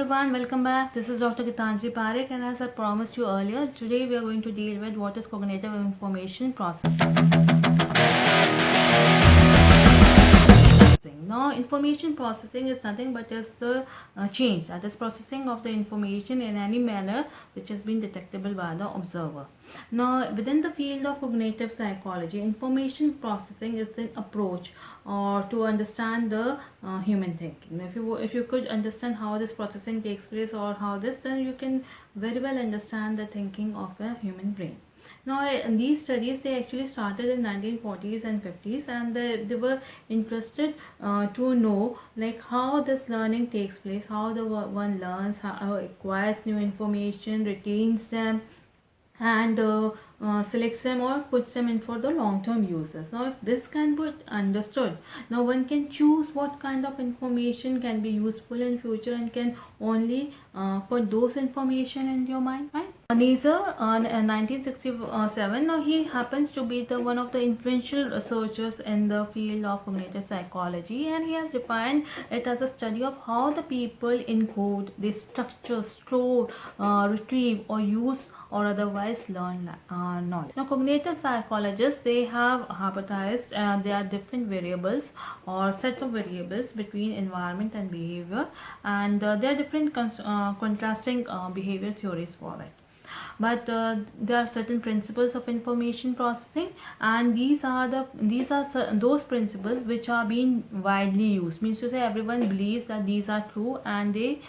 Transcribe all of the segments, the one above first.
everyone, welcome back. This is Dr. Geetanjali Pareek, and as I promised you earlier, today we are going to deal with what is cognitive information processing. Now, information processing is nothing but just the change, that is processing of the information in any manner which has been detectable by the observer. Now, within the field of cognitive psychology, information processing is the approach or to understand the human thinking. If you could understand how this processing takes place or how this, then you can very well understand the thinking of a human brain. Now, in these studies, they actually started in 1940s and 50s, and they were interested to know like how this learning takes place, how the one learns, how acquires new information, retains them, and selects them or puts them in for the long-term uses. Now, if this can be understood, now one can choose what kind of information can be useful in future and can only put those information in your mind, right? Neither in 1967, now he happens to be the one of the influential researchers in the field of cognitive psychology, and he has defined it as a study of how the people encode, they structure, store, retrieve or use or otherwise learn knowledge. Now, cognitive psychologists, they have hypothesized there are different variables or sets of variables between environment and behavior, and there are different contrasting behavior theories for it. But there are certain principles of information processing, and these are those principles which are being widely used. Means to say, everyone believes that these are true and they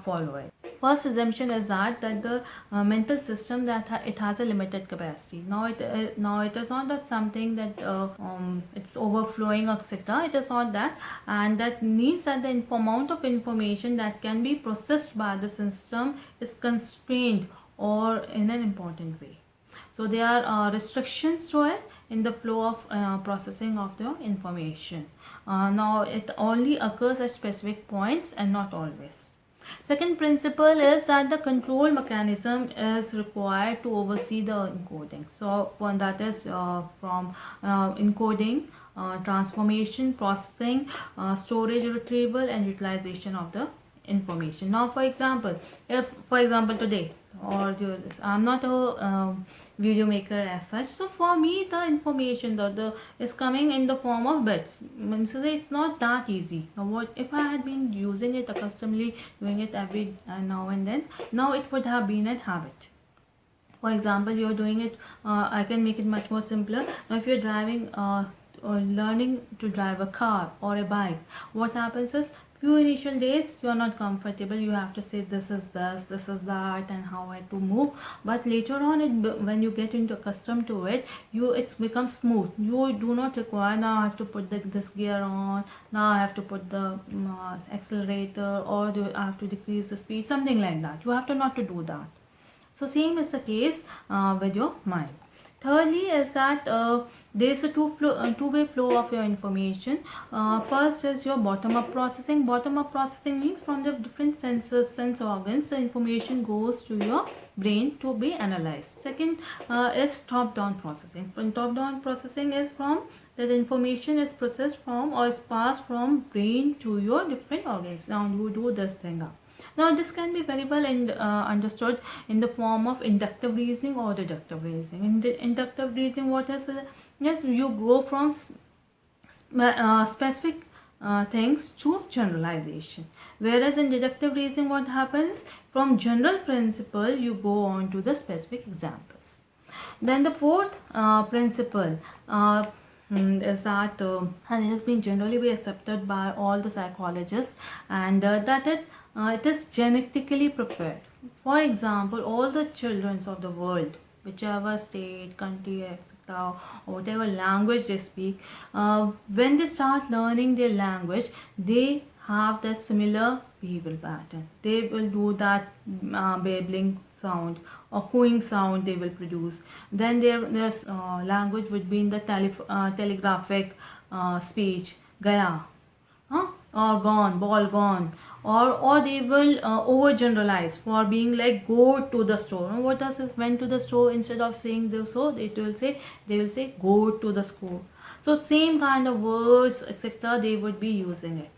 follow it. First assumption is that the mental system it has a limited capacity. Now it is not that something that it's overflowing, etc. It is not that, and that means that the amount of information that can be processed by the system is constrained or in an important way. So there are restrictions to it in the flow of processing of the information. Now it only occurs at specific points and not always. Second principle is that the control mechanism is required to oversee the encoding. So one that is from encoding, transformation, processing, storage, retrieval, and utilization of the information. Now, for example, if today, or I'm not a video maker as such, so for me the information the is coming in the form of bits. So it's not that easy. Now, what if I had been using it accustomedly, doing it every now and then, now it would have been a habit. For example, you're doing it, I can make it much more simpler. Now, if you're driving or learning to drive a car or a bike, what happens is, few initial days you are not comfortable, you have to say this is that, and how I have to move. But later on, when you get into accustomed to it, it's becomes smooth. You do not require, now I have to put this gear on, now I have to put the accelerator, or I have to decrease the speed, something like that. You have to not to do that. So same is the case with your mind. Thirdly is that there is a two-way flow of your information. First is your bottom-up processing. Bottom-up processing means from the different sense organs, the information goes to your brain to be analyzed. Second is top-down processing. From top-down processing is from that information is processed from or is passed from brain to your different organs. Now you do this thing up. Now, this can be very well understood in the form of inductive reasoning or deductive reasoning. In the inductive reasoning, what is yes, you go from specific things to generalization. Whereas in deductive reasoning, what happens, from general principle you go on to the specific examples. Then the fourth principle is that and it has been generally be accepted by all the psychologists, and that it is genetically prepared. For example, all the children of the world, whichever state, country, etc., or whatever language they speak, when they start learning their language, they have the similar behavioral pattern. They will do that babbling sound or cooing sound they will produce. Then their language would be in the telegraphic speech, gaya, or gone, ball gone, or they will overgeneralize for being like go to the store. And what does it went to the store? Instead of saying the so, they will say go to the school. So same kind of words, etc., they would be using it.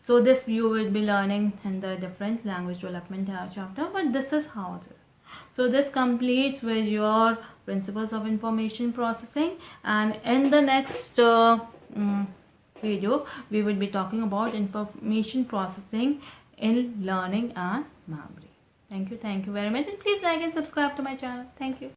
So this you will be learning in the different language development chapter, but this is how it is. So this completes with your principles of information processing, and in the next video we will be talking about information processing in learning and memory. Thank you very much, and please like and subscribe to my channel. Thank you.